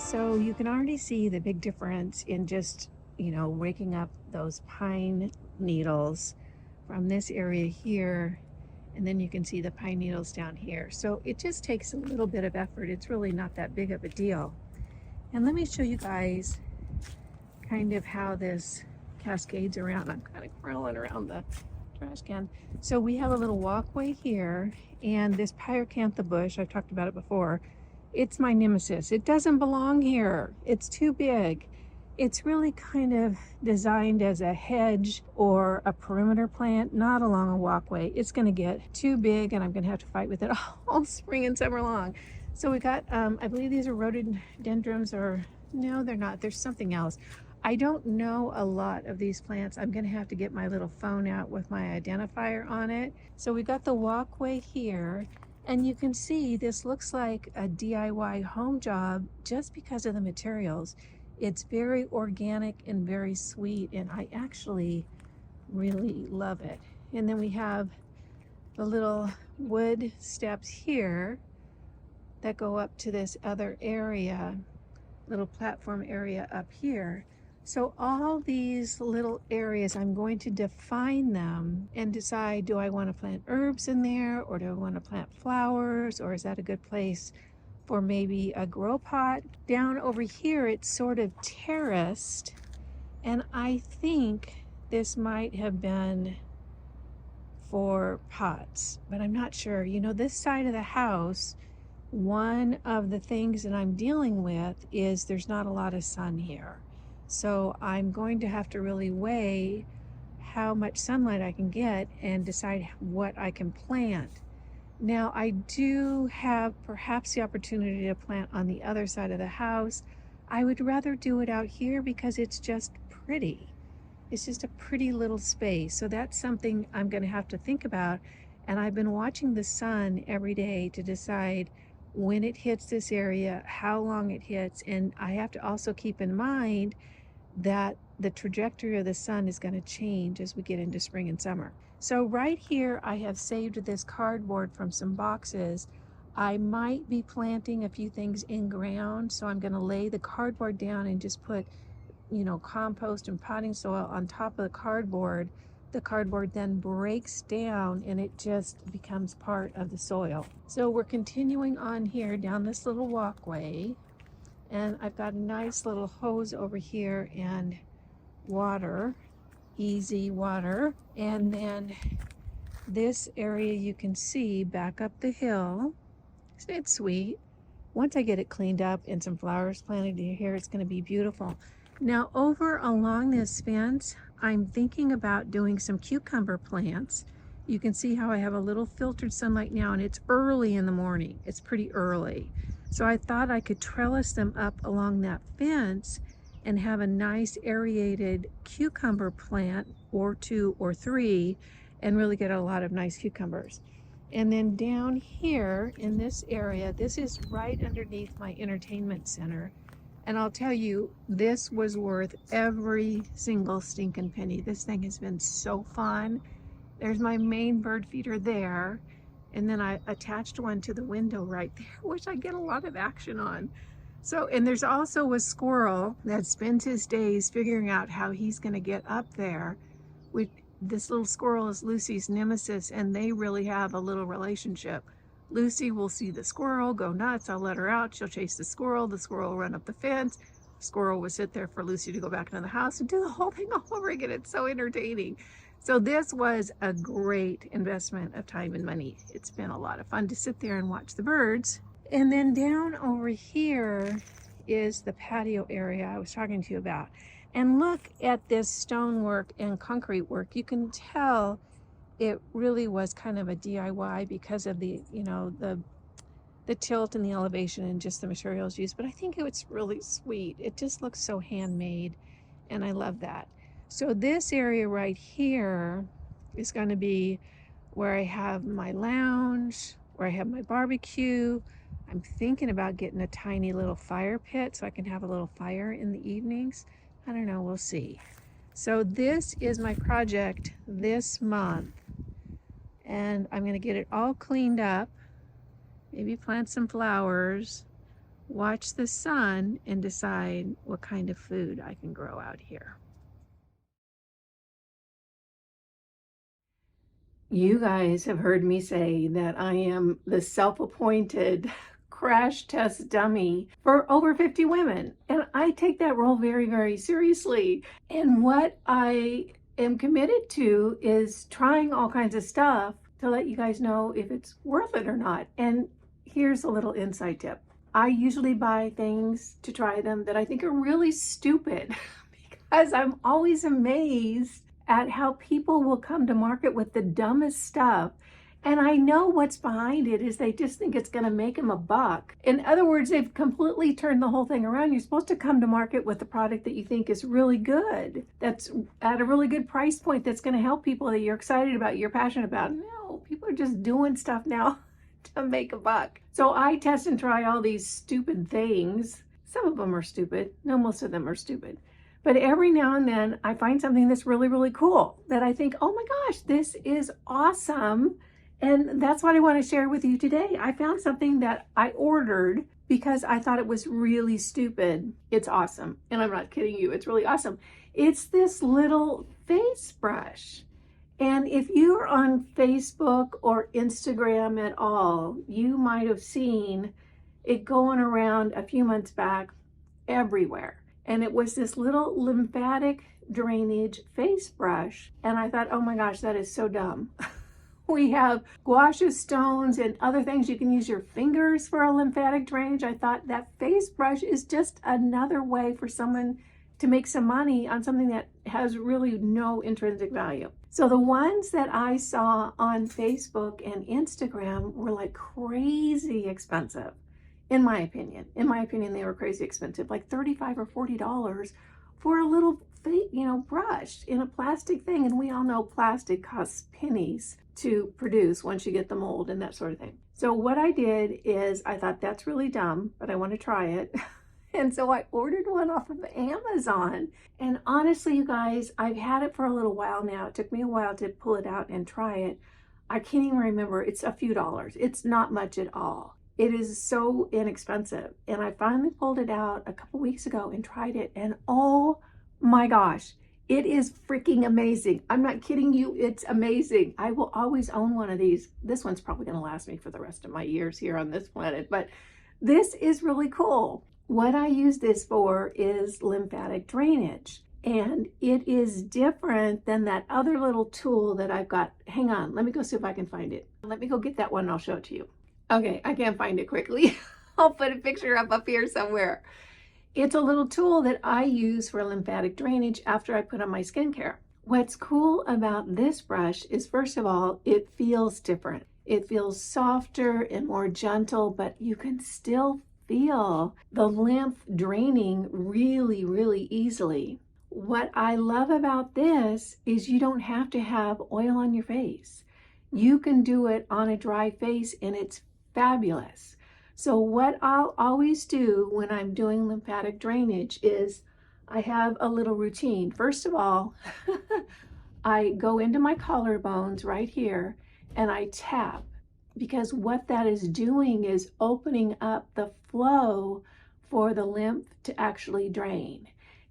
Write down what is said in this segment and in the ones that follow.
So you can already see the big difference in just, raking up those pine needles from this area here. And then you can see the pine needles down here. So it just takes a little bit of effort. It's really not that big of a deal. And let me show you guys kind of how this cascades around. I'm kind of crawling around the trash can. So we have a little walkway here, and this pyracantha bush, I've talked about it before, it's my nemesis. It doesn't belong here. It's too big. It's really kind of designed as a hedge or a perimeter plant, not along a walkway. It's going to get too big, and I'm going to have to fight with it all spring and summer long. So we got, I believe these are rhododendrons, or no, they're not. There's something else. I don't know a lot of these plants. I'm going to have to get my little phone out with my identifier on it. So we got the walkway here, and you can see this looks like a DIY home job just because of the materials. It's very organic and very sweet, and I actually really love it. And then we have the little wood steps here that go up to this other area, little platform area up here. So all these little areas, I'm going to define them and decide, do I want to plant herbs in there, or do I want to plant flowers, or is that a good place for maybe a grow pot? Down over here, it's sort of terraced, and I think this might have been for pots, but I'm not sure. This side of the house, one of the things that I'm dealing with is there's not a lot of sun here. So I'm going to have to really weigh how much sunlight I can get and decide what I can plant. Now, I do have perhaps the opportunity to plant on the other side of the house. I would rather do it out here because it's just pretty. It's just a pretty little space. So that's something I'm going to have to think about. And I've been watching the sun every day to decide when it hits this area, how long it hits. And I have to also keep in mind that the trajectory of the sun is going to change as we get into spring and summer. So right here, I have saved this cardboard from some boxes. I might be planting a few things in ground, so I'm going to lay the cardboard down and just put, compost and potting soil on top of the cardboard. The cardboard then breaks down and it just becomes part of the soil. So we're continuing on here down this little walkway, and I've got a nice little hose over here and water, easy water. And then this area you can see back up the hill. It's sweet. Once I get it cleaned up and some flowers planted in here, it's going to be beautiful. Now over along this fence, I'm thinking about doing some cucumber plants. You can see how I have a little filtered sunlight now, and it's early in the morning. It's pretty early. So I thought I could trellis them up along that fence and have a nice aerated cucumber plant, or 2 or 3, and really get a lot of nice cucumbers. And then down here in this area, this is right underneath my entertainment center. And I'll tell you, this was worth every single stinking penny. This thing has been so fun. There's my main bird feeder there. And then I attached one to the window right there, which I get a lot of action on. So, and there's also a squirrel that spends his days figuring out how he's going to get up there. This little squirrel is Lucy's nemesis, and they really have a little relationship. Lucy will see the squirrel, go nuts. I'll let her out. She'll chase the squirrel. The squirrel will run up the fence. The squirrel will sit there for Lucy to go back into the house and do the whole thing all over again. It's so entertaining. So this was a great investment of time and money. It's been a lot of fun to sit there and watch the birds. And then down over here is the patio area I was talking to you about. And look at this stonework and concrete work. You can tell it really was kind of a DIY because of the, the tilt and the elevation and just the materials used. But I think it's really sweet. It just looks so handmade, and I love that. So this area right here is going to be where I have my lounge, where I have my barbecue. I'm thinking about getting a tiny little fire pit so I can have a little fire in the evenings. I don't know, we'll see. So this is my project this month, and I'm going to get it all cleaned up, maybe plant some flowers, watch the sun and decide what kind of food I can grow out here. You guys have heard me say that I am the self-appointed crash test dummy for over 50 women. And I take that role very, very seriously. And what I am committed to is trying all kinds of stuff to let you guys know if it's worth it or not. And here's a little inside tip. I usually buy things to try them that I think are really stupid because I'm always amazed at how people will come to market with the dumbest stuff. And I know what's behind it is they just think it's going to make them a buck. In other words, they've completely turned the whole thing around. You're supposed to come to market with a product that you think is really good, that's at a really good price point, that's going to help people that you're excited about, you're passionate about. No, people are just doing stuff now to make a buck. So I test and try all these stupid things. Some of them are stupid. No, most of them are stupid. But every now and then I find something that's really, really cool that I think, oh my gosh, this is awesome. And that's what I want to share with you today. I found something that I ordered because I thought it was really stupid. It's awesome. And I'm not kidding you. It's really awesome. It's this little face brush. And if you're on Facebook or Instagram at all, you might have seen it going around a few months back everywhere. And it was this little lymphatic drainage face brush. And I thought, oh my gosh, that is so dumb. We have gua sha stones and other things. You can use your fingers for a lymphatic drainage. I thought that face brush is just another way for someone to make some money on something that has really no intrinsic value. So the ones that I saw on Facebook and Instagram were like crazy expensive. In my opinion, they were crazy expensive, like $35 or $40 for a little, brush in a plastic thing. And we all know plastic costs pennies to produce once you get the mold and that sort of thing. So what I did is I thought that's really dumb, but I want to try it. And so I ordered one off of Amazon. And honestly, you guys, I've had it for a little while now. It took me a while to pull it out and try it. I can't even remember. It's a few dollars. It's not much at all. It is so inexpensive. And I finally pulled it out a couple weeks ago and tried it. And oh my gosh, it is freaking amazing. I'm not kidding you. It's amazing. I will always own one of these. This one's probably going to last me for the rest of my years here on this planet. But this is really cool. What I use this for is lymphatic drainage. And it is different than that other little tool that I've got. Hang on. Let me go see if I can find it. Let me go get that one and I'll show it to you. Okay, I can't find it quickly. I'll put a picture up here somewhere. It's a little tool that I use for lymphatic drainage after I put on my skincare. What's cool about this brush is, first of all, it feels different. It feels softer and more gentle, but you can still feel the lymph draining really, really easily. What I love about this is you don't have to have oil on your face. You can do it on a dry face and it's fabulous. So what I'll always do when I'm doing lymphatic drainage is I have a little routine. First of all, I go into my collarbones right here and I tap, because what that is doing is opening up the flow for the lymph to actually drain.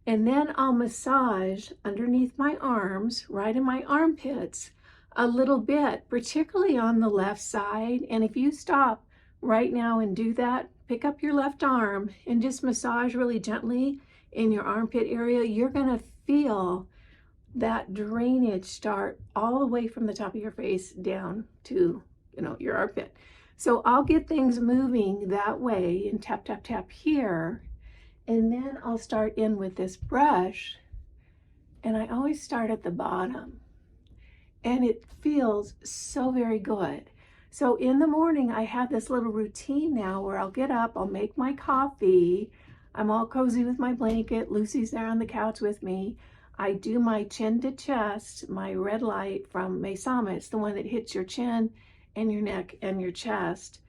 And then I'll massage underneath my arms, right in my armpits, a little bit, particularly on the left side. And if you stop right now and do that, pick up your left arm and just massage really gently in your armpit area, you're going to feel that drainage start all the way from the top of your face down to, your armpit. So I'll get things moving that way and tap, tap, tap here. And then I'll start in with this brush. And I always start at the bottom. And it feels so very good. So in the morning, I have this little routine now where I'll get up, I'll make my coffee. I'm all cozy with my blanket. Lucy's there on the couch with me. I do my chin to chest, my red light from Mesama. It's the one that hits your chin and your neck and your chest.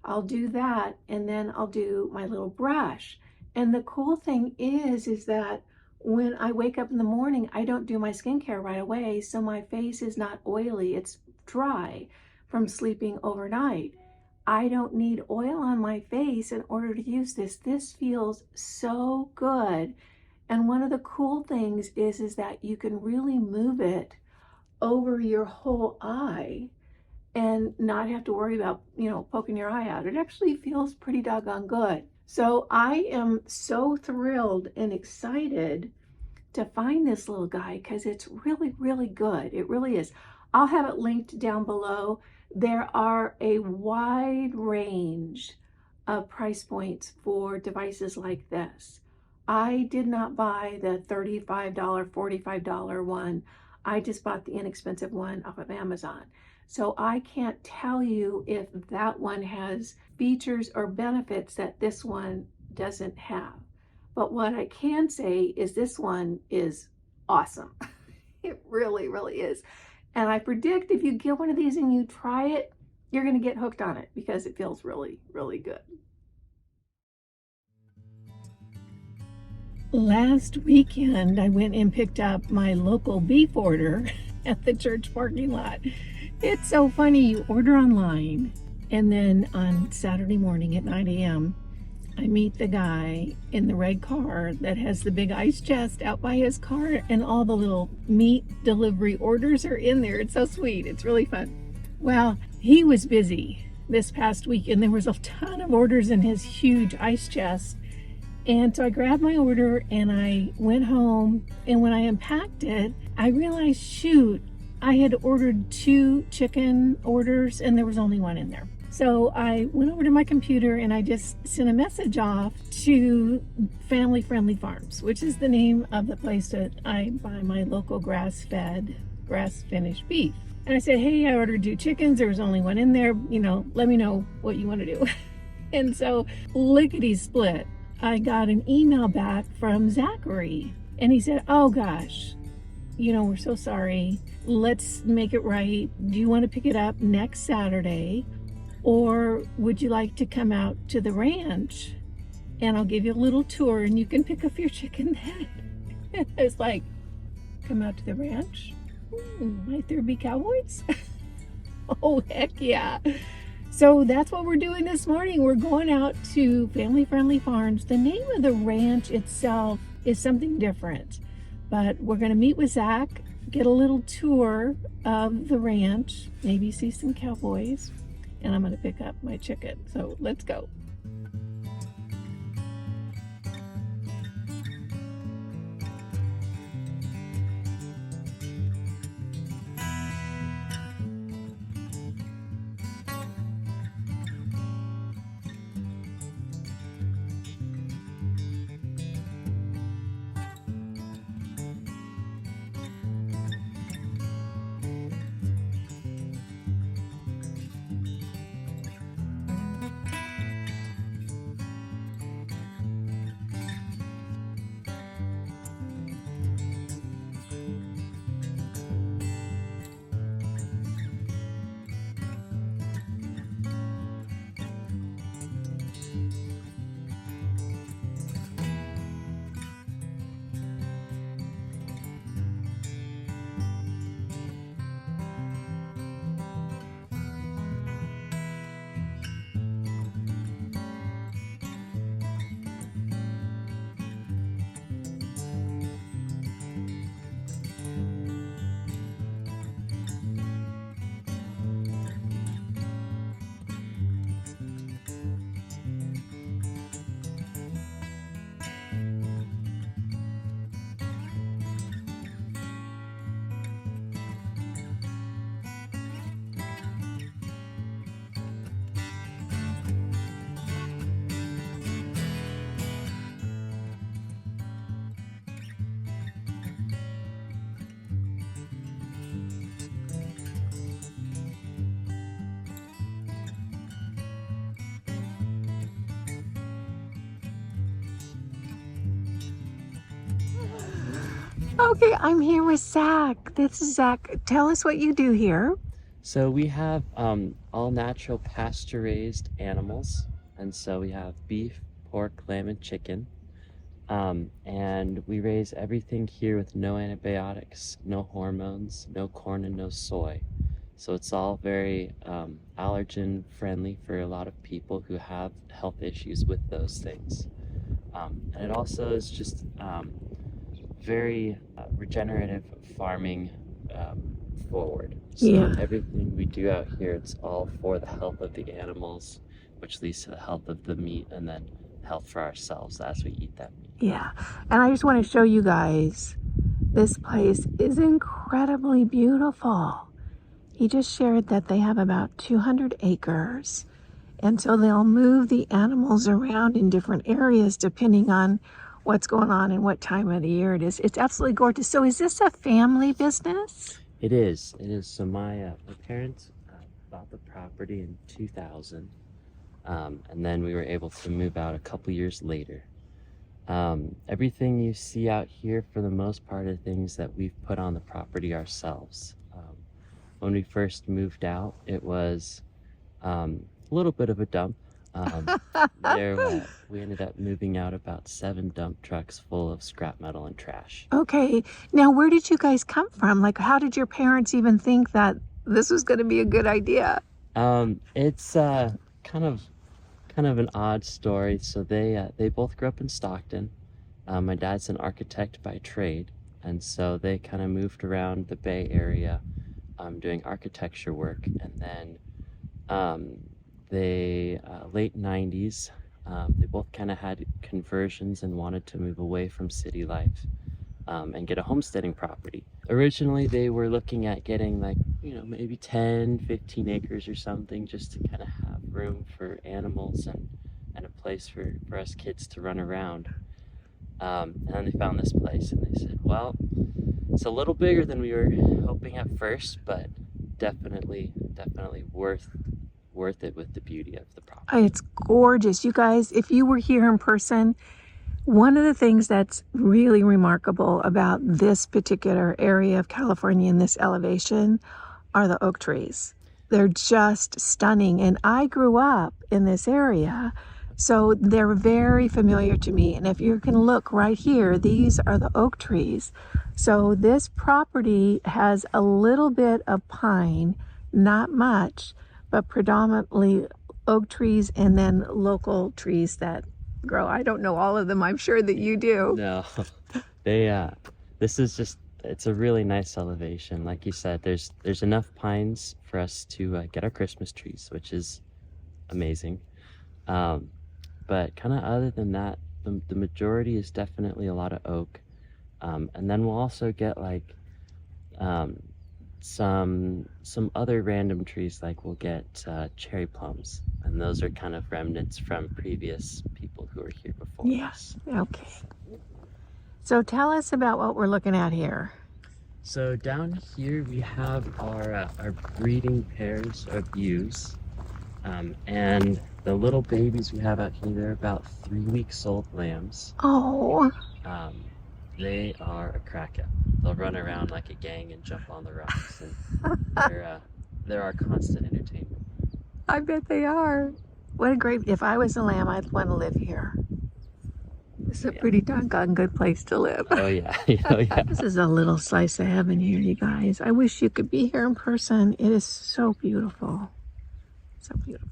I'll do that, and then I'll do my little brush. And the cool thing is that when I wake up in the morning, I don't do my skincare right away, so my face is not oily, it's dry from sleeping overnight. I don't need oil on my face in order to use this. This feels so good. And one of the cool things is that you can really move it over your whole eye and not have to worry about, you know, poking your eye out. It actually feels pretty doggone good. So I am so thrilled and excited to find this little guy because it's really, really good. It really is. I'll have it linked down below. There are a wide range of price points for devices like this. I did not buy the $35, $45 one. I just bought the inexpensive one off of Amazon. So I can't tell you if that one has features or benefits that this one doesn't have. But what I can say is this one is awesome. It really, really is. And I predict if you get one of these and you try it, you're going to get hooked on it because it feels really, really good. Last weekend, I went and picked up my local beef order at the church parking lot. It's so funny. You order online, and then on Saturday morning at 9 a.m., I meet the guy in the red car that has the big ice chest out by his car, and all the little meat delivery orders are in there. It's so sweet. It's really fun. Well, he was busy this past week, and there was a ton of orders in his huge ice chest. And so I grabbed my order and I went home, and when I unpacked it, I realized, shoot, I had ordered 2 chicken orders and there was only 1 in there. So I went over to my computer and I just sent a message off to Family Friendly Farms, which is the name of the place that I buy my local grass-fed, grass-finished beef. And I said, hey, I ordered 2 chickens. There was only 1 in there. You know, let me know what you want to do. And so lickety split, I got an email back from Zachary, and he said, oh gosh, you know, we're so sorry. Let's make it right. Do you want to pick it up next Saturday, or would you like to come out to the ranch and I'll give you a little tour and you can pick up your chicken then? It's like, come out to the ranch? Might there be cowboys? Oh, heck yeah. So that's what we're doing this morning. We're going out to Family Friendly Farms. The name of the ranch itself is something different, but we're going to meet with Zach, get a little tour of the ranch, maybe see some cowboys, and I'm going to pick up my chicken. So let's go. Okay, I'm here with Zach. This is Zach. Tell us what you do here. So we have all natural pasture raised animals, and so we have beef, pork, lamb, and chicken, and we raise everything here with no antibiotics, no hormones, no corn, and no soy. So it's all very allergen friendly for a lot of people who have health issues with those things. And it also is just very regenerative farming forward. So Yeah. everything we do out here, it's all for the health of the animals, which leads to the health of the meat, and then health for ourselves as we eat that meat. Yeah. And I just want to show you guys, this place is incredibly beautiful. He just shared that they have about 200 acres. And so they'll move the animals around in different areas depending on what's going on and what time of the year it is. It's absolutely gorgeous. So is this a family business? It is. It is. So my parents bought the property in 2000, and then we were able to move out a couple years later. Everything you see out here, for the most part, are things that we've put on the property ourselves. When we first moved out, it was a little bit of a dump. We ended up moving out about 7 dump trucks full of scrap metal and trash. Okay. Now, where did you guys come from? Like, how did your parents even think that this was going to be a good idea? It's kind of an odd story. So they both grew up in Stockton. My dad's an architect by trade, and so they kind of moved around the Bay Area doing architecture work. And then they late 90s, they both kind of had conversions and wanted to move away from city life and get a homesteading property. Originally they were looking at getting, like, you know, maybe 10-15 acres or something, just to kind of have room for animals and a place for us kids to run around. And then they found this place and they said, well, it's a little bigger than we were hoping at first, but definitely worth it with the beauty of the property. It's gorgeous. You guys, if you were here in person, one of the things that's really remarkable about this particular area of California in this elevation are the oak trees. They're just stunning. And I grew up in this area, so they're very familiar to me. And if you can look right here, these are the oak trees. So this property has a little bit of pine, not much, but predominantly oak trees and then local trees that grow. I don't know all of them. I'm sure that you do. No, this is just, it's a really nice elevation. Like you said, there's enough pines for us to get our Christmas trees, which is amazing. But kind of other than that, the majority is definitely a lot of oak. And then we'll also get like some other random trees, like we'll get cherry plums, and those are kind of remnants from previous people who were here before us. Okay. So tell us about what we're looking at here. So down here we have our breeding pairs of ewes, and the little babies we have out here, they're about 3 weeks old lambs. Oh. They are a crack up. They'll run around like a gang and jump on the rocks, and they're our constant entertainment. I bet they are. What a great, if I was a lamb, I'd want to live here. It's a pretty doggone good place to live. Oh yeah, oh yeah. This is a little slice of heaven here, you guys. I wish you could be here in person. It is so beautiful. So beautiful.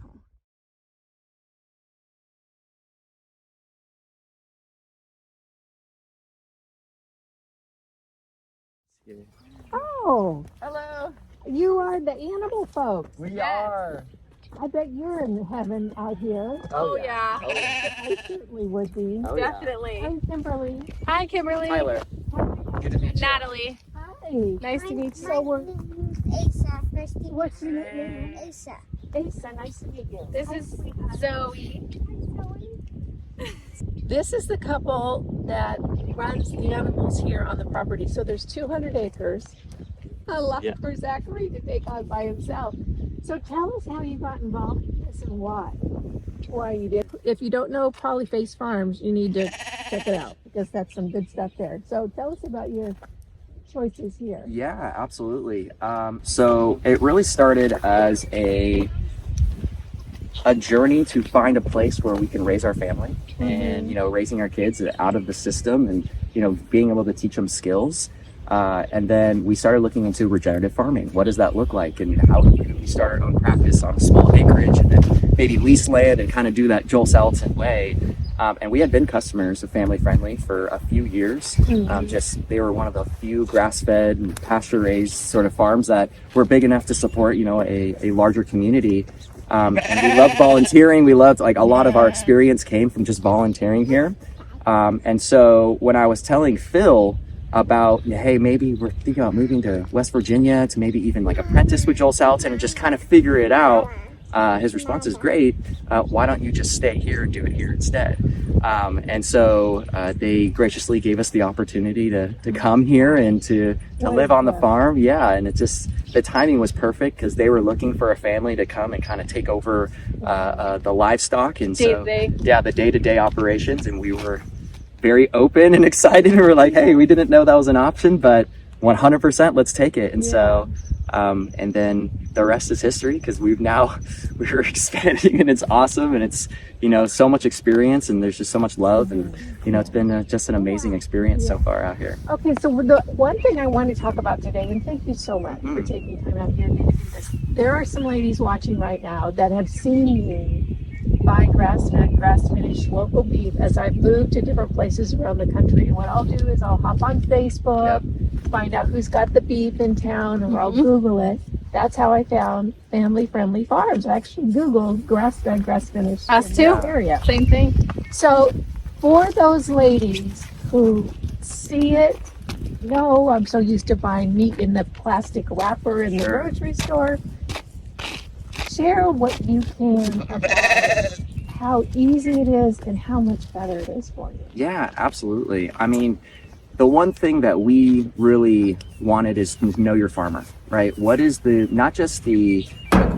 Oh, Hello. you are the animal folks. We are. I bet you're in heaven out here. Oh yeah. I certainly would be. Oh, Definitely. I'm Kimberly. Hi, Kimberly. Tyler. Good to meet you. Natalie. Hi. Nice to meet you. So we're, Asa. First name what's your name? Asa. Asa, nice to meet you. This is Zoe. This is the couple that runs the animals here on the property. So there's 200 acres. A lot for Zachary to take on by himself. So tell us how you got involved in this and why. Why you did. If you don't know Polyface Farms, you need to check it out because that's some good stuff there. So tell us about your choices here. Yeah, absolutely. So it really started as a journey to find a place where we can raise our family and, raising our kids out of the system and, being able to teach them skills. And then we started looking into regenerative farming. What does that look like? And how can we start our own practice on a small acreage and then maybe lease land and kind of do that Joel Salatin way. And we had been customers of Family Friendly for a few years. They were one of the few grass-fed and pasture-raised sort of farms that were big enough to support, a larger community. And we loved volunteering. We loved, like, a lot of our experience came from just volunteering here. And so when I was telling Phil about, hey, maybe we're thinking about moving to West Virginia to maybe even like apprentice with Joel Salatin and just kind of figure it out, his response is, great. Why don't you just stay here and do it here instead? And so they graciously gave us the opportunity to come here and to live on the farm. Yeah, and the timing was perfect because they were looking for a family to come and kind of take over the livestock and the day-to-day operations. And we were very open and excited. We were like, hey, we didn't know that was an option, but 100% let's take it. And so and then the rest is history, because we're expanding and it's awesome, and it's so much experience, and there's just so much love, and it's been just an amazing experience so far out here. Okay, so the one thing I want to talk about today, and thank you so much for taking time out here to do this. There are some ladies watching right now that have seen me buy grass-fed, grass-finished local beef as I've moved to different places around the country. And what I'll do is I'll hop on Facebook, find out who's got the beef in town, or I'll Google it. That's how I found Family Friendly Farms. I actually Googled grass-fed, grass-finished. Us too. Area. Same thing. So for those ladies who see it, no, I'm so used to buying meat in the plastic wrapper in the grocery store. Share what you can about how easy it is and how much better it is for you. Yeah, absolutely. I mean, the one thing that we really wanted is to know your farmer, right? What is not just the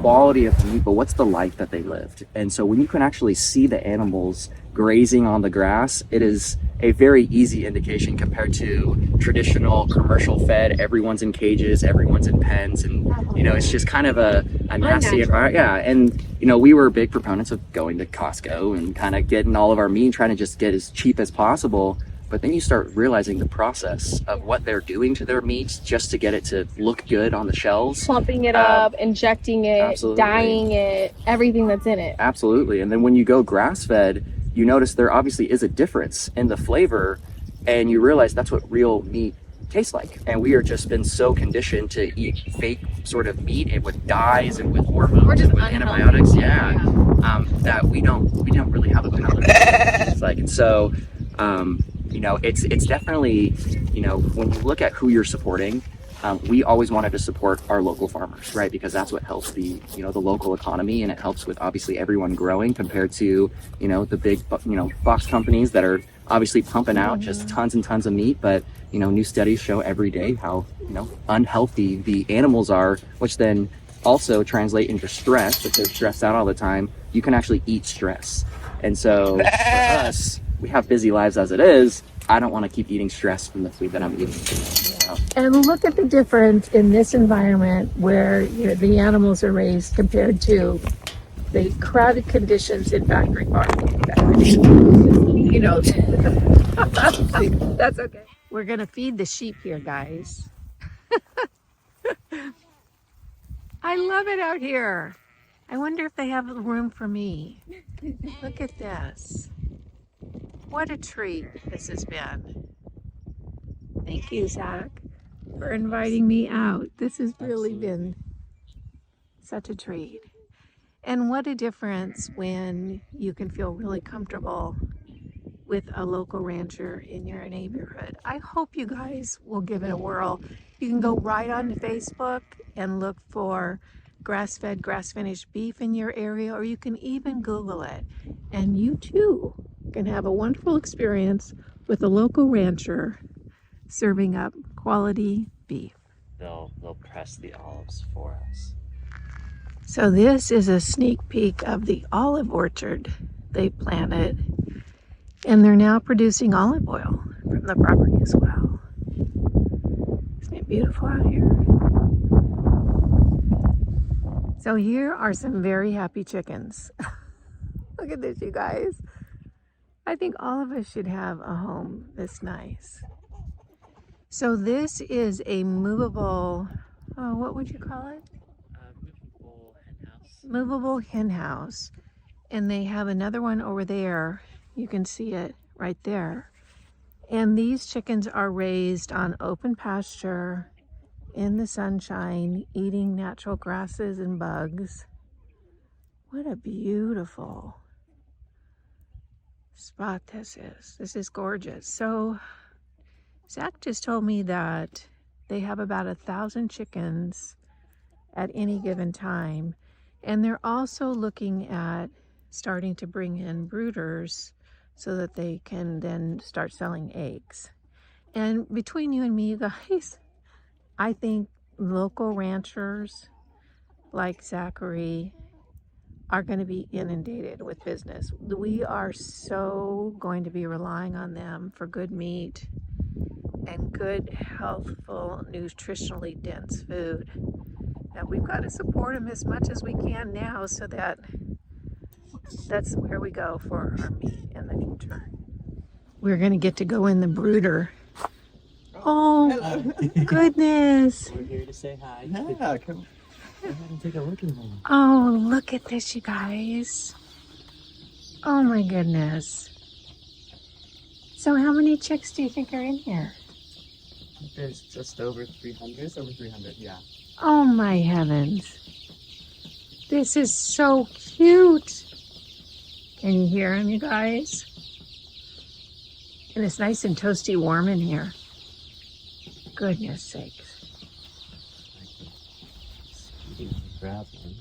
quality of the meat, but what's the life that they lived? And so when you can actually see the animals grazing on the grass, it is a very easy indication compared to traditional commercial fed. Everyone's in cages, everyone's in pens, and it's just kind of a nasty environment. Yeah, and we were big proponents of going to Costco and kind of getting all of our meat, trying to just get as cheap as possible. But then you start realizing the process of what they're doing to their meats just to get it to look good on the shelves. Pumping it up, injecting it, dyeing it, everything that's in it. Absolutely. And then when you go grass-fed, you notice there obviously is a difference in the flavor, and you realize that's what real meat tastes like. And we are just been so conditioned to eat fake sort of meat and with dyes and with hormones and with antibiotics, that we don't really have a palate. It's like, and so it's definitely, when you look at who you're supporting, we always wanted to support our local farmers, right? Because that's what helps the local economy, and it helps with obviously everyone growing compared to, the big, box companies that are obviously pumping out just tons and tons of meat. But, new studies show every day how, unhealthy the animals are, which then also translate into stress. If they're stressed out all the time, you can actually eat stress. And so for us, we have busy lives as it is. I don't want to keep eating stress from the food that I'm eating. And look at the difference in this environment where the animals are raised compared to the crowded conditions in factory farming. That's okay. We're going to feed the sheep here, guys. I love it out here. I wonder if they have room for me. Look at this. What a treat this has been. Thank you, Zach, for inviting me out. This has really been such a treat. And what a difference when you can feel really comfortable with a local rancher in your neighborhood. I hope you guys will give it a whirl. You can go right onto Facebook and look for grass-fed, grass-finished beef in your area, or you can even Google it. And you too can have a wonderful experience with a local rancher serving up quality beef. They'll press the olives for us. So this is a sneak peek of the olive orchard they planted, and they're now producing olive oil from the property as well. Isn't it beautiful out here? So here are some very happy chickens. Look at this, you guys. I think all of us should have a home this nice. So this is a movable, oh, what would you call it? Movable hen house. Movable hen house. And they have another one over there. You can see it right there. And these chickens are raised on open pasture in the sunshine, eating natural grasses and bugs. What a beautiful spot this is. This is gorgeous. So Zach just told me that they have about 1,000 chickens at any given time. And they're also looking at starting to bring in brooders so that they can then start selling eggs. And between you and me, you guys, I think local ranchers like Zachary are going to be inundated with business. We are so going to be relying on them for good meat and good, healthful, nutritionally dense food, that we've got to support them as much as we can now, so that that's where we go for our meat in the future. We're going to get to go in the brooder. Oh, hello. Goodness. We're here to say hi. Yeah, come. Go ahead and take a look at them. Oh, look at this, you guys. Oh my goodness. So how many chicks do you think are in here? There's just over 300. Just over 300, yeah. Oh my heavens. This is so cute. Can you hear them, you guys? And it's nice and toasty warm in here. Goodness sakes. Grab one.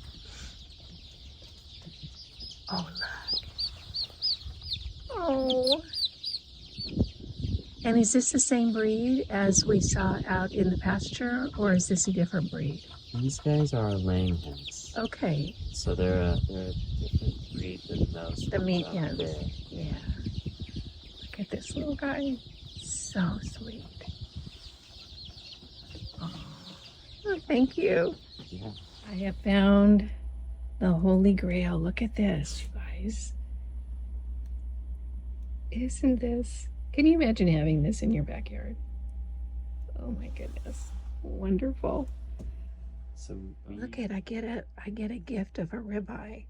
Oh, look. Oh. And is this the same breed as we saw out in the pasture, or is this a different breed? These guys are laying hens. Okay. So they're a different breed than those. The meat ones hens. out there. Yeah. Look at this little guy. So sweet. Oh, thank you. Yeah. I have found the Holy Grail. Look at this, you guys. Isn't this? Can you imagine having this in your backyard? Oh my goodness. Wonderful. So Look at, I get a gift of a ribeye.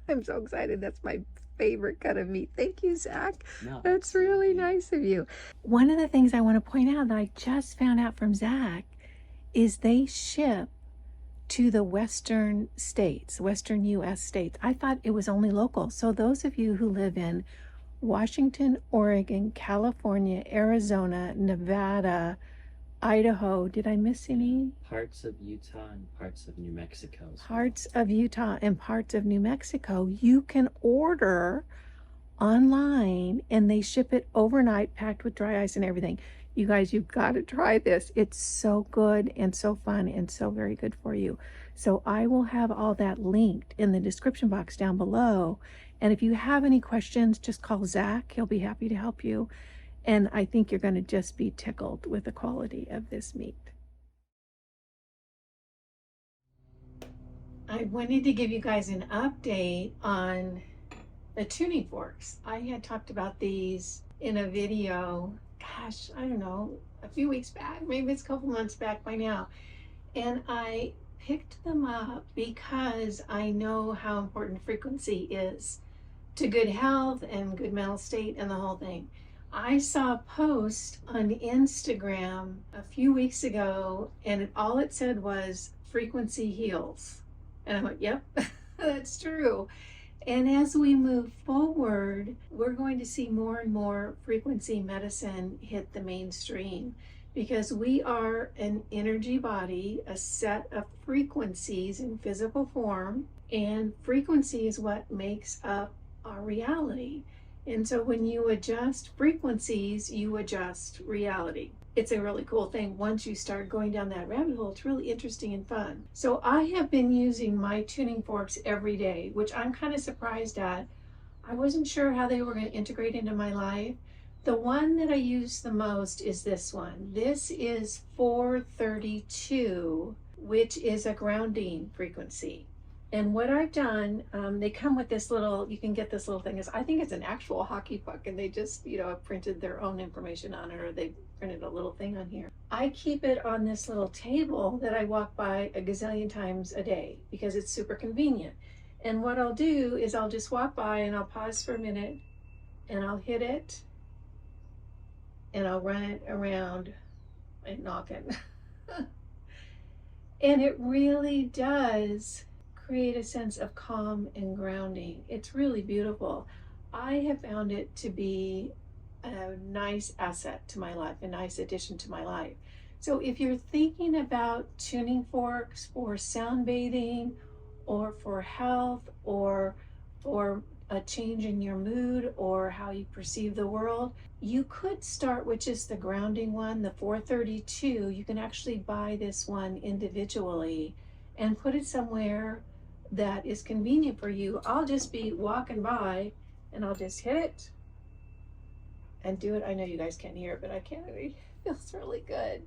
I'm so excited. That's my favorite cut of meat. Thank you, Zach. No, That's really nice of you. One of the things I want to point out that I just found out from Zach is they ship to the western states, western U.S. states. I thought it was only local. So those of you who live in Washington, Oregon, California, Arizona, Nevada, Idaho, did I miss any? parts of Utah and parts of New Mexico. Parts of Utah and parts of New Mexico, you can order online and they ship it overnight, packed with dry ice and everything. You guys, you've got to try this. It's so good and so fun and so very good for you. So I will have all that linked in the description box down below. And if you have any questions, just call Zach. He'll be happy to help you. And I think you're going to just be tickled with the quality of this meat. I wanted to give you guys an update on the tuning forks. I had talked about these in a video, gosh, I don't know, a few weeks back, maybe it's a couple months back by now. And I picked them up because I know how important frequency is to good health and good mental state and the whole thing. I saw a post on Instagram a few weeks ago, and all it said was frequency heals. And I went, yep, that's true. And as we move forward, we're going to see more and more frequency medicine hit the mainstream, because we are an energy body, a set of frequencies in physical form, and frequency is what makes up our reality. And so when you adjust frequencies, you adjust reality. It's a really cool thing. Once you start going down that rabbit hole, it's really interesting and fun. So I have been using my tuning forks every day, which I'm kind of surprised at. I wasn't sure how they were going to integrate into my life. The one that I use the most is this one. This is 432, which is a grounding frequency. And what I've done, they come with this little, you can get this little thing, is I think it's an actual hockey puck, and they just, have printed their own information on it, or they printed a little thing on here. I keep it on this little table that I walk by a gazillion times a day because it's super convenient. And what I'll do is I'll just walk by and I'll pause for a minute and I'll hit it and I'll run it around and knock it. And it really does create a sense of calm and grounding. It's really beautiful. I have found it to be a nice asset to my life, a nice addition to my life. So if you're thinking about tuning forks for sound bathing or for health or for a change in your mood or how you perceive the world, you could start with just the grounding one, the 432. You can actually buy this one individually and put it somewhere that is convenient for you. I'll just be walking by and I'll just hit it and do it. I know you guys can't hear it, but I can. It feels really good.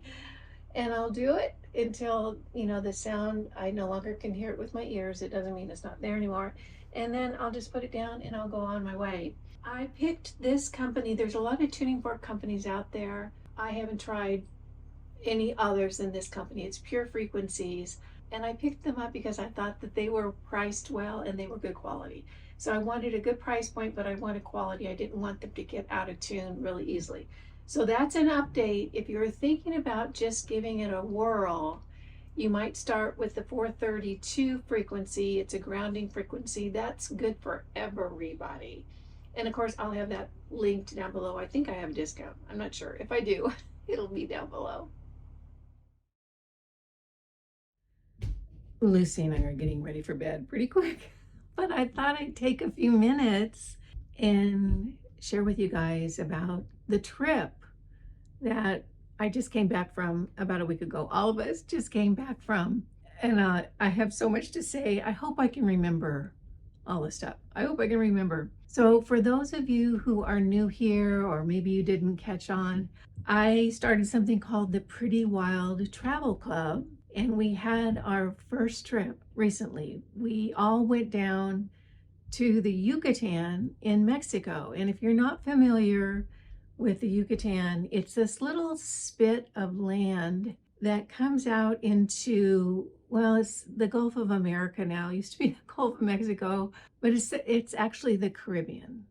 And I'll do it until, the sound, I no longer can hear it with my ears. It doesn't mean it's not there anymore. And then I'll just put it down and I'll go on my way. I picked this company. There's a lot of tuning fork companies out there. I haven't tried any others than this company. It's Pure Frequencies. And I picked them up because I thought that they were priced well and they were good quality. So I wanted a good price point, but I wanted quality. I didn't want them to get out of tune really easily. So that's an update. If you're thinking about just giving it a whirl, you might start with the 432 frequency. It's a grounding frequency. That's good for everybody. And of course, I'll have that linked down below. I think I have a discount. I'm not sure. If I do, it'll be down below. Lucy and I are getting ready for bed pretty quick, but I thought I'd take a few minutes and share with you guys about the trip that I just came back from about a week ago. All of us just came back from, and I have so much to say. I hope I can remember all this stuff. I hope I can remember. So for those of you who are new here, or maybe you didn't catch on, I started something called the Pretty Wild Travel Club, and we had our first trip recently. We all went down to the Yucatan in Mexico. And if you're not familiar with the Yucatan, it's this little spit of land that comes out into, well, it's the Gulf of America now. It used to be the Gulf of Mexico, but it's actually the Caribbean.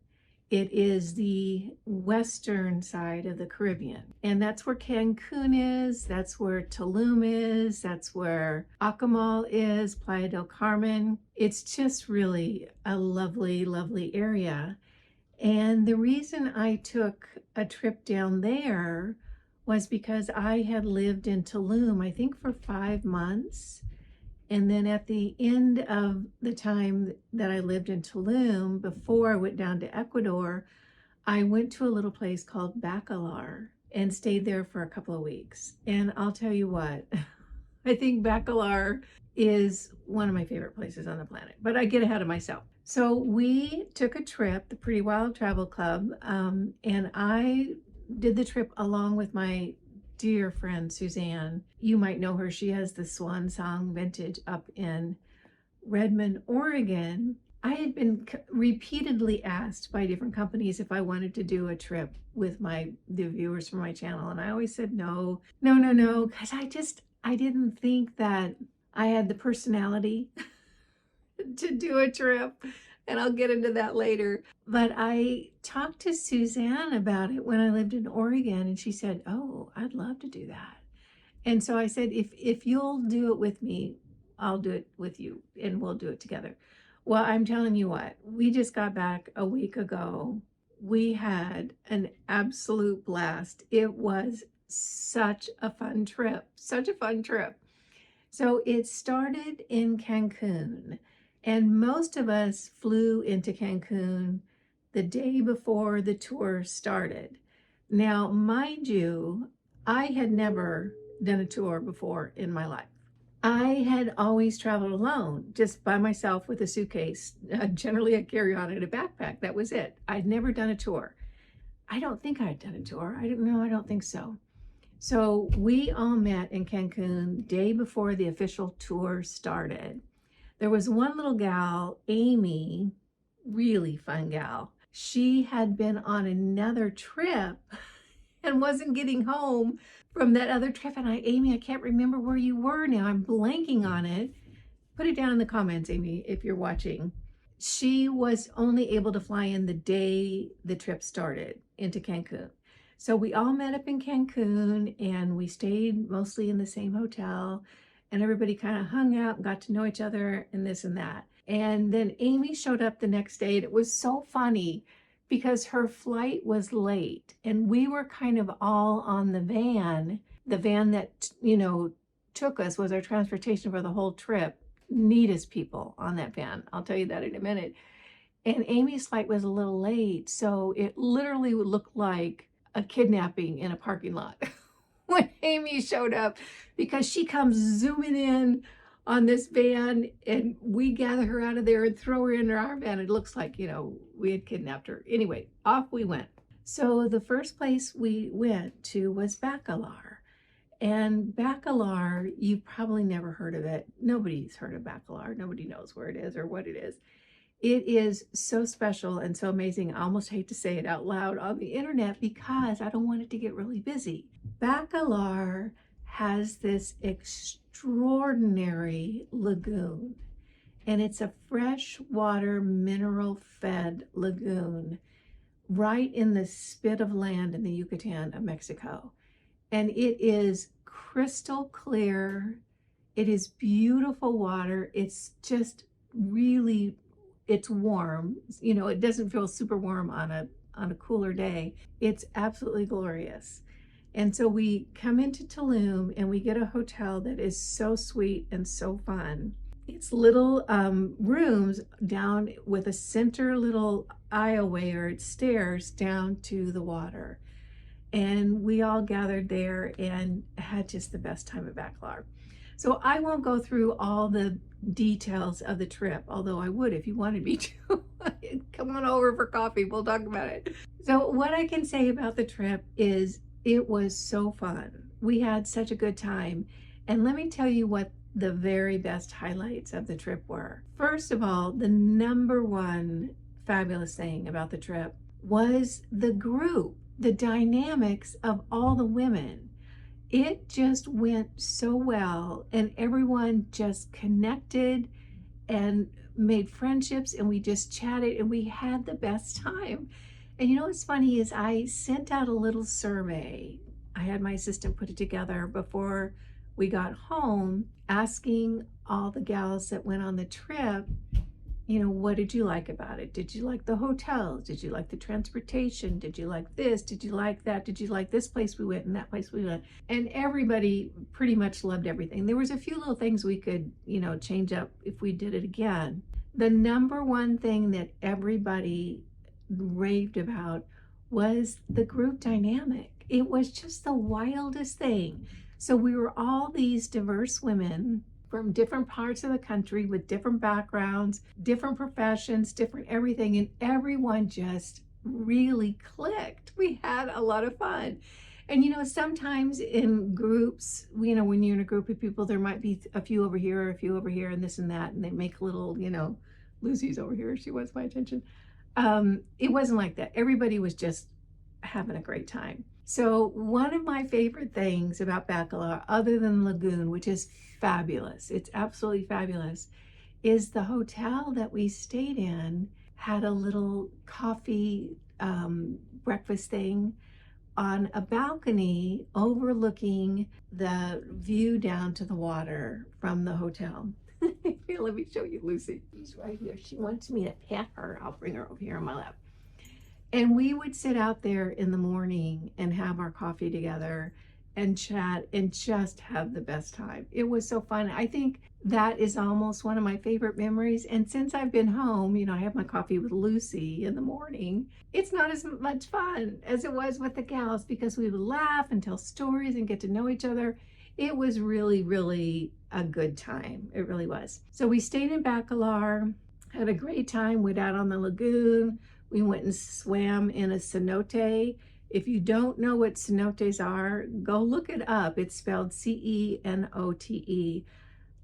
It is the western side of the Caribbean. And that's where Cancun is, that's where Tulum is, that's where Acamal is, Playa del Carmen. It's just really a lovely, lovely area. And the reason I took a trip down there was because I had lived in Tulum, I think for 5 months. And then at the end of the time that I lived in Tulum, before I went down to Ecuador, I went to a little place called Bacalar and stayed there for a couple of weeks. And I'll tell you what, I think Bacalar is one of my favorite places on the planet, but I get ahead of myself. So we took a trip, the Pretty Wild Travel Club, and I did the trip along with my dear friend Suzanne. You might know her. She has the Swan Song Vintage up in Redmond, Oregon. I had been repeatedly asked by different companies if I wanted to do a trip with the viewers from my channel, and I always said no, because I didn't think that I had the personality to do a trip, and I'll get into that later. But I talked to Suzanne about it when I lived in Oregon, and she said, oh, I'd love to do that. And so I said, if you'll do it with me, I'll do it with you, and we'll do it together. Well, I'm telling you what, we just got back a week ago. We had an absolute blast. It was such a fun trip, such a fun trip. So it started in Cancun, and most of us flew into Cancun the day before the tour started. Now, mind you, I had never done a tour before in my life. I had always traveled alone, just by myself with a suitcase, generally a carry-on and a backpack. That was it. I'd never done a tour. I don't think I'd done a tour. I don't think so. So we all met in Cancun day before the official tour started. There was one little gal, Amy, really fun gal. She had been on another trip and wasn't getting home from that other trip. And Amy, I can't remember where you were now. I'm blanking on it. Put it down in the comments, Amy, if you're watching. She was only able to fly in the day the trip started into Cancun. So we all met up in Cancun and we stayed mostly in the same hotel, and everybody kind of hung out and got to know each other and this and that. And then Amy showed up the next day, and it was so funny because her flight was late and we were kind of all on the van that, you know, took us, was our transportation for the whole trip. Neatest people on that van. I'll tell you that in a minute. And Amy's flight was a little late, so it literally looked like a kidnapping in a parking lot when Amy showed up, because she comes zooming in on this van and we gather her out of there and throw her into our van. It looks like, you know, we had kidnapped her. Anyway, off we went. So the first place we went to was Bacalar. And Bacalar, you've probably never heard of it. Nobody's heard of Bacalar. Nobody knows where it is or what it is. It is so special and so amazing. I almost hate to say it out loud on the internet because I don't want it to get really busy. Bacalar has this extraordinary lagoon, and it's a freshwater mineral fed lagoon right in the spit of land in the Yucatan of Mexico. And it is crystal clear. It is beautiful water. It's just really, it's warm. You know, it doesn't feel super warm on a cooler day. It's absolutely glorious. And so we come into Tulum and we get a hotel that is so sweet and so fun. It's little rooms down with a center little aisleway or stairs down to the water. And we all gathered there and had just the best time at Bacalar. So I won't go through all the details of the trip, although I would if you wanted me to. Come on over for coffee, we'll talk about it. So what I can say about the trip is it was so fun. We had such a good time. And let me tell you what the very best highlights of the trip were. First of all, the number one fabulous thing about the trip was the group. The dynamics of all the women. It just went so well, and everyone just connected and made friendships, and we just chatted and we had the best time. And you know what's funny is I sent out a little survey. I had my assistant put it together before we got home, asking all the gals that went on the trip, you know, what did you like about it? Did you like the hotels? Did you like the transportation? Did you like this? Did you like that? Did you like this place we went and that place we went? And everybody pretty much loved everything. There was a few little things we could, you know, change up if we did it again. The number one thing that everybody raved about was the group dynamic. It was just the wildest thing. So we were all these diverse women from different parts of the country with different backgrounds, different professions, different everything, and everyone just really clicked. We had a lot of fun. And you know, sometimes in groups, you know, when you're in a group of people, there might be a few over here, a few over here, and this and that, and they make little, you know, Lucy's over here, she wants my attention. It wasn't like that. Everybody was just having a great time. So one of my favorite things about Bacalar, other than Lagoon, which is fabulous, it's absolutely fabulous, is the hotel that we stayed in had a little coffee breakfast thing on a balcony overlooking the view down to the water from the hotel. Here, let me show you Lucy. She's right here. She wants me to pet her. I'll bring her over here on my lap. And we would sit out there in the morning and have our coffee together and chat and just have the best time. It was so fun. I think that is almost one of my favorite memories. And since I've been home, you know, I have my coffee with Lucy in the morning. It's not as much fun as it was with the gals because we would laugh and tell stories and get to know each other. It was really, really a good time. It really was. So we stayed in Bacalar, had a great time, went out on the lagoon. We went and swam in a cenote. If you don't know what cenotes are, go look it up. It's spelled C-E-N-O-T-E.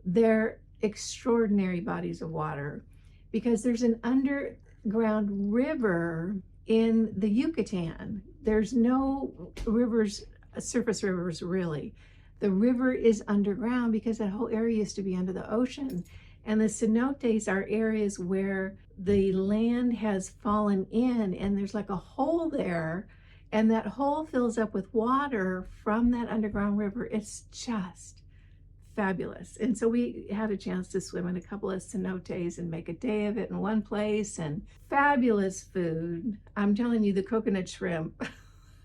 They're extraordinary bodies of water, because there's an underground river in the Yucatan. There's no rivers, surface rivers really. The river is underground because that whole area used to be under the ocean. And the cenotes are areas where the land has fallen in and there's like a hole there, and that hole fills up with water from that underground river. It's just fabulous. And so we had a chance to swim in a couple of cenotes and make a day of it in one place, and fabulous food. I'm telling you, the coconut shrimp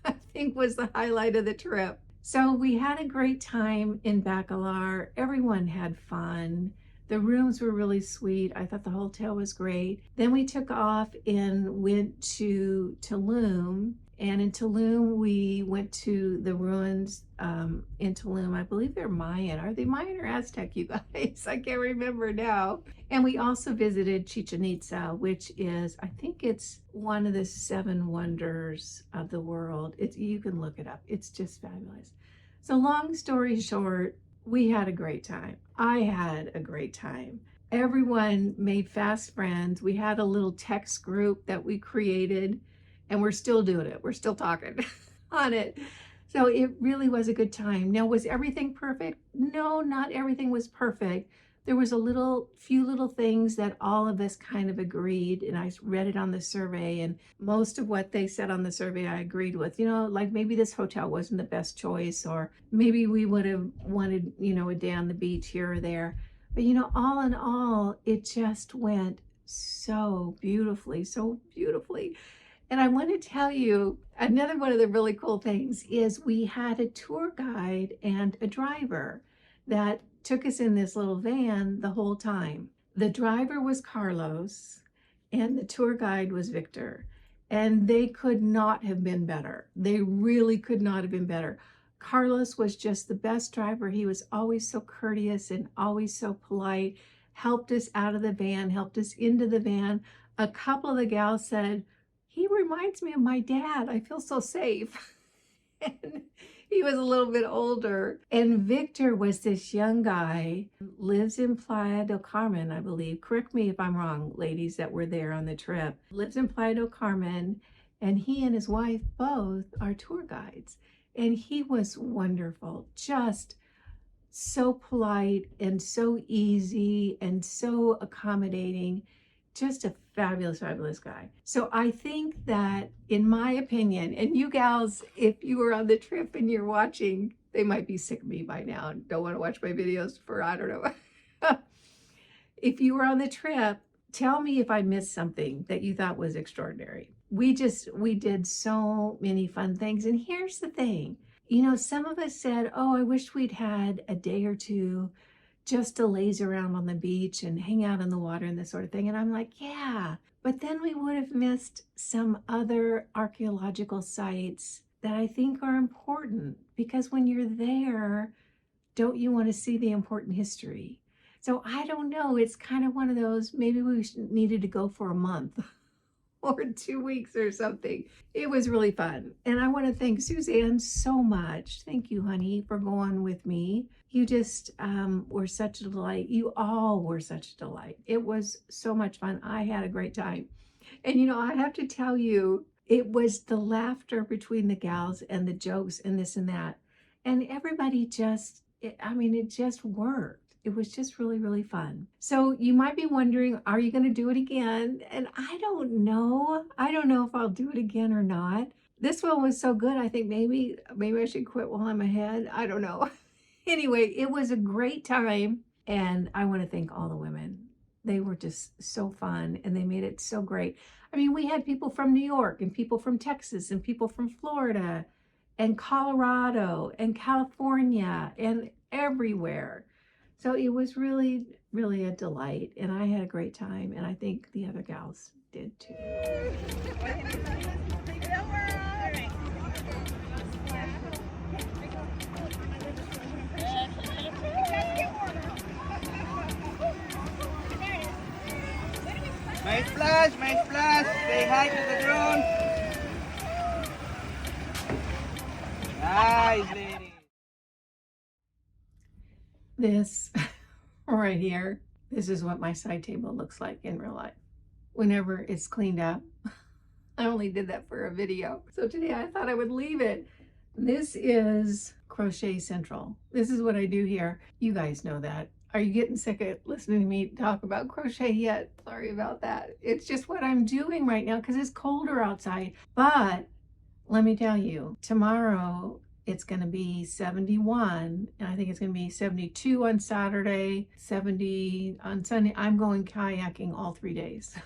I think was the highlight of the trip. So we had a great time in Bacalar. Everyone had fun. The rooms were really sweet. I thought the hotel was great. Then we took off and went to Tulum. And in Tulum, we went to the ruins in Tulum. I believe they're Mayan. Are they Mayan or Aztec, you guys? I can't remember now. And we also visited Chichen Itza, which is, I think it's one of the 7 wonders of the world. You can look it up. It's just fabulous. So long story short, we had a great time. I had a great time. Everyone made fast friends. We had a little text group that we created, and we're still doing it. We're still talking on it. So it really was a good time. Now, was everything perfect? No, not everything was perfect. There was few little things that all of us kind of agreed, and I read it on the survey, and most of what they said on the survey I agreed with. You know, like maybe this hotel wasn't the best choice, or maybe we would have wanted, you know, a day on the beach here or there. But, you know, all in all, it just went so beautifully, so beautifully. And I want to tell you, another one of the really cool things is we had a tour guide and a driver that took us in this little van the whole time. The driver was Carlos and the tour guide was Victor. And they could not have been better. They really could not have been better. Carlos was just the best driver. He was always so courteous and always so polite, helped us out of the van, helped us into the van. A couple of the gals said, "He reminds me of my dad. I feel so safe." And he was a little bit older. And Victor was this young guy, lives in Playa del Carmen, I believe. Correct me if I'm wrong, ladies that were there on the trip. Lives in Playa del Carmen, and he and his wife both are tour guides. And he was wonderful, just so polite and so easy and so accommodating. Just a fabulous, fabulous guy. So I think that, in my opinion, and you gals, if you were on the trip and you're watching, they might be sick of me by now and don't want to watch my videos for, I don't know. If you were on the trip, tell me if I missed something that you thought was extraordinary. We did so many fun things. And here's the thing, you know, some of us said, oh, I wish we'd had a day or two just to laze around on the beach and hang out in the water and this sort of thing. And I'm like, yeah, but then we would have missed some other archaeological sites that I think are important, because when you're there, don't you want to see the important history? So I don't know, it's kind of one of those, maybe we needed to go for a month or 2 weeks or something. It was really fun. And I want to thank Suzanne so much. Thank you, honey, for going with me. You just were such a delight. You all were such a delight. It was so much fun. I had a great time. And, you know, I have to tell you, it was the laughter between the gals and the jokes and this and that. And everybody just, it just worked. It was just really, really fun. So you might be wondering, are you going to do it again? And I don't know. I don't know if I'll do it again or not. This one was so good. I think maybe I should quit while I'm ahead. I don't know. Anyway, it was a great time. And I want to thank all the women. They were just so fun and they made it so great. I mean, we had people from New York and people from Texas and people from Florida and Colorado and California and everywhere. So it was really, really a delight, and I had a great time, and I think the other gals did too. Nice splash, nice splash. Say hi to the drone. Nice, lady. This right here This is what my side table looks like in real life whenever it's cleaned up. I only did that for a video. So today I thought I would leave it. This is Crochet Central. This is what I do here. You guys know that. Are you getting sick of listening to me talk about crochet yet? Sorry about that. It's just what I'm doing right now because it's colder outside. But let me tell you, tomorrow it's going to be 71, and I think it's going to be 72 on Saturday, 70 on Sunday. I'm going kayaking all 3 days.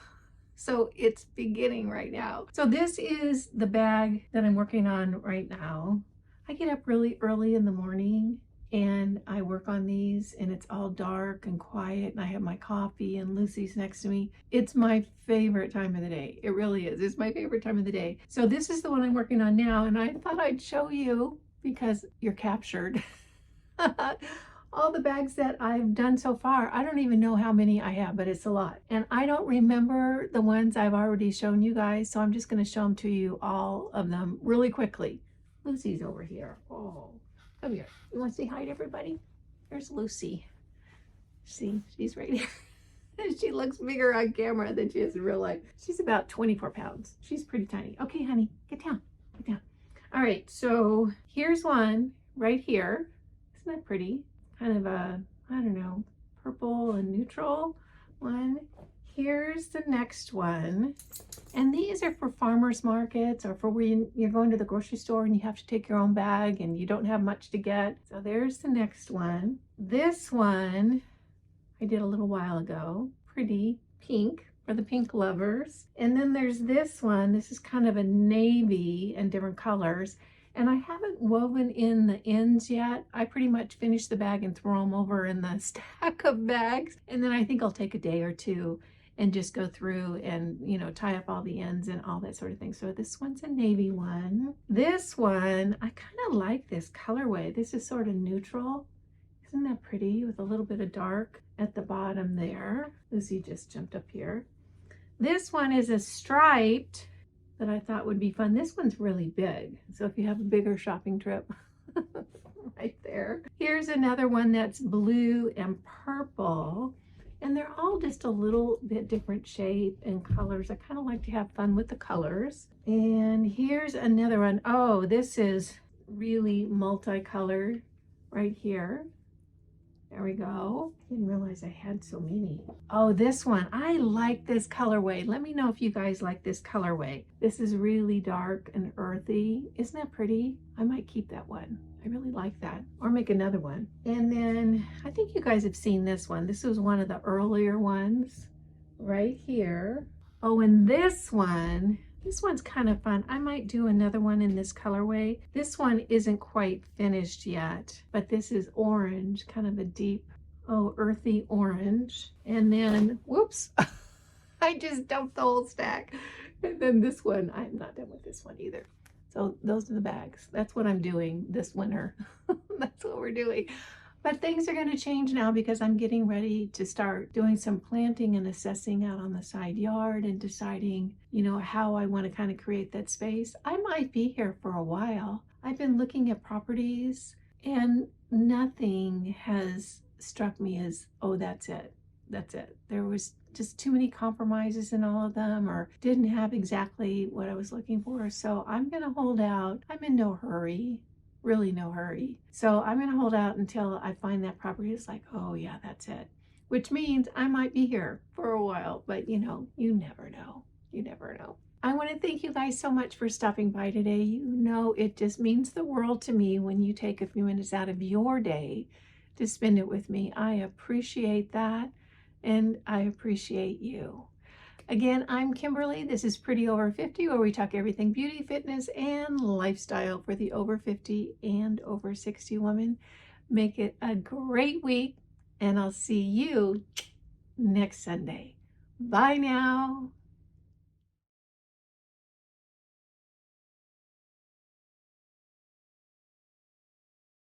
So it's beginning right now. So this is the bag that I'm working on right now. I get up really early in the morning and I work on these, and it's all dark and quiet, and I have my coffee and Lucy's next to me. It's my favorite time of the day. It really is. It's my favorite time of the day. So this is the one I'm working on now, and I thought I'd show you because you're captured. All the bags that I've done so far, I don't even know how many I have, but it's a lot. And I don't remember the ones I've already shown you guys, so I'm just going to show them to you, all of them, really quickly. Lucy's over here. Oh, come here. You want to say hi to everybody? There's Lucy. See, she's right here. She looks bigger on camera than she is in real life. She's about 24 pounds. She's pretty tiny. Okay, honey, get down. Get down. All right, so here's one right here. Isn't that pretty? Kind of a, I don't know, purple and neutral one. Here's the next one. And these are for farmers markets or for when you're going to the grocery store and you have to take your own bag and you don't have much to get. So there's the next one. This one I did a little while ago. Pretty pink for the pink lovers. And then there's this one. This is kind of a navy and different colors. And I haven't woven in the ends yet. I pretty much finish the bag and throw them over in the stack of bags. And then I think I'll take a day or two and just go through and, you know, tie up all the ends and all that sort of thing. So this one's a navy one. This one, I kind of like this colorway. This is sort of neutral. Isn't that pretty with a little bit of dark at the bottom there? Lucy just jumped up here. This one is a striped that I thought would be fun. This one's really big. So if you have a bigger shopping trip, right there. Here's another one that's blue and purple. And they're all just a little bit different shape and colors. I kind of like to have fun with the colors. And here's another one. Oh, this is really multicolored right here. There we go. Didn't realize I had so many. Oh, this one. I like this colorway. Let me know if you guys like this colorway. This is really dark and earthy. Isn't that pretty? I might keep that one. I really like that. Or make another one. And then I think you guys have seen this one. This was one of the earlier ones right here. Oh, and this one's kind of fun. I might do another one in this colorway. This one isn't quite finished yet, but this is orange, kind of a deep, earthy orange. And then, whoops, I just dumped the whole stack. And then this one, I'm not done with this one either. So those are the bags. That's what I'm doing this winter. That's what we're doing. But things are going to change now because I'm getting ready to start doing some planting and assessing out on the side yard and deciding, you know, how I want to kind of create that space. I might be here for a while. I've been looking at properties and nothing has struck me as, oh, that's it. That's it. There was just too many compromises in all of them or didn't have exactly what I was looking for. So I'm going to hold out. I'm in no hurry. Really no hurry. So I'm going to hold out until I find that property. It's like, oh yeah, that's it. Which means I might be here for a while, but you know, you never know. You never know. I want to thank you guys so much for stopping by today. You know, it just means the world to me when you take a few minutes out of your day to spend it with me. I appreciate that, and I appreciate you. Again, I'm Kimberly. This is Pretty Over 50, where we talk everything beauty, fitness, and lifestyle for the over 50 and over 60 woman. Make it a great week, and I'll see you next Sunday. Bye now.